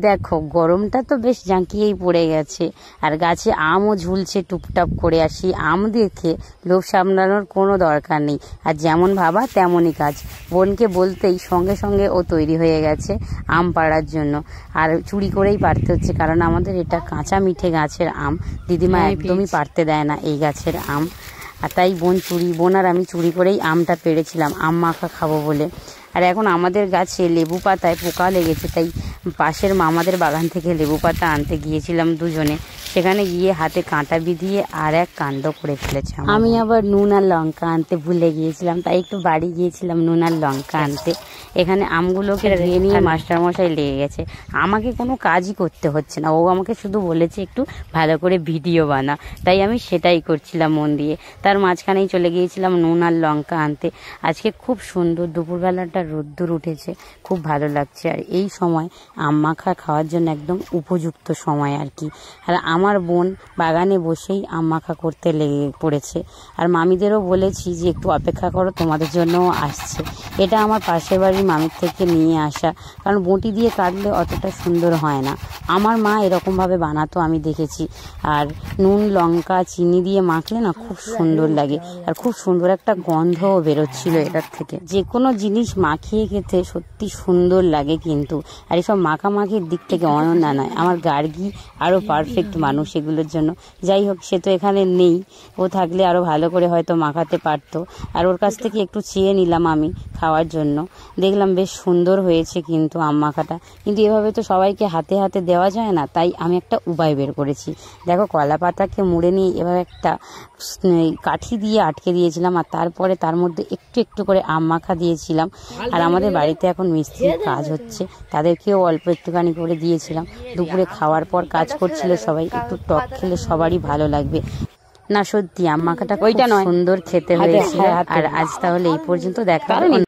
দেখো গরমটা তো বেশ জাঁকিয়েই পড়ে গেছে, আর গাছে আমও ঝুলছে টুপটাপ করে। আর সেই আম দেখে লোভ সামলানোর কোনো দরকার নেই, আর যেমন ভাবা তেমনই কাজ। বোনকে বলতেই সঙ্গে সঙ্গে ও তৈরি হয়ে গেছে আম পাড়ার জন্য। আর চুরি করেই পাড়তে হচ্ছে, কারণ আমাদের এটা কাঁচা মিঠে গাছের আম, দিদিমা একদমই পাড়তে দেয় না এই গাছের আম। আর তাই বোন আর আমি চুরি করেই আমটা পেড়েছিলাম আম মাখা খাবো বলে। আর এখন আমাদের গাছে লেবু পাতায় পোকা লেগেছে, তাই পাশের মামাদের বাগান থেকে লেবু পাতা আনতে গিয়েছিলাম দুজনে। সেখানে গিয়ে হাতে কাঁটা বিধিয়ে আর এক কাণ্ড করে ফেলেছে। আমি আবার নুন আর লঙ্কা আনতে ভুলে গিয়েছিলাম, তাই একটু বাড়ি গিয়েছিলাম নুন আর লঙ্কা আনতে। এখানে আমগুলোকে ধুয়ে নিয়ে মাস্টারমশাই লেগে গেছে। আমাকে কোনো কাজই করতে হচ্ছে না, ও আমাকে শুধু বলেছে একটু ভালো করে ভিডিও বানা, তাই আমি সেটাই করছিলাম মন দিয়ে। তার মাঝখানেই চলে গিয়েছিলাম নুন আর লঙ্কা আনতে। আজকে খুব সুন্দর দুপুরবেলাটা রোদ্দুর উঠেছে, খুব ভালো লাগছে। আর এই সময় আম মাখা খাওয়ার জন্য একদম উপযুক্ত সময় আর কি। আর আমার বোন বাগানে বসেই আম মাখা করতে লেগে পড়েছে। আর মামিদেরও বলেছি যে একটু অপেক্ষা করো, তোমাদের জন্যও আসছে। এটা আমার পাশের বাড়ির মামির থেকে নিয়ে আসা, কারণ বঁটি দিয়ে কাটলে অতটা সুন্দর হয় না। আমার মা এরকমভাবে বানাতো, আমি দেখেছি। আর নুন লঙ্কা চিনি দিয়ে মাখলে না খুব সুন্দর লাগে, আর খুব সুন্দর একটা গন্ধও বেরোচ্ছিল এটার থেকে। যে কোনো জিনিস মাখিয়ে খেতে সত্যি সুন্দর লাগে কিন্তু। আর এসব মাখামাখির দিক থেকে অনন্যা নয়, আমার গার্গী আরও পারফেক্ট মানুষ এগুলোর জন্য। যাই হোক, সে তো এখানে নেই, ও থাকলে আরও ভালো করে হয়তো মাখাতে পারতো। আর ওর কাছ থেকে একটু চেয়ে নিলাম আমি খাওয়ার জন্য। দেখলাম বেশ সুন্দর হয়েছে কিন্তু আম মাখাটা, কিন্তু এভাবে তো সবাইকে হাতে হাতে দেওয়া যায় না, তাই আমি একটা উপায় বের করেছি। দেখো, কলা পাতাকে মুড়ে নিয়ে এভাবে একটা কাঠি দিয়ে আটকে দিয়েছিলাম, আর তারপরে তার মধ্যে একটু একটু করে আম মাখা দিয়েছিলাম। আর আমাদের বাড়িতে এখন মিস্ত্রির কাজ হচ্ছে, তাদেরকেও অল্প একটুখানি করে দিয়েছিলাম। দুপুরে খাওয়ার পর কাজ করছিল সবাই, একটু টক খেলে সবারই ভালো লাগবে। না সত্যি আম মাখাটা খুব সুন্দর খেতে হয়েছিল। আর আজ তাহলে এই পর্যন্ত, দেখা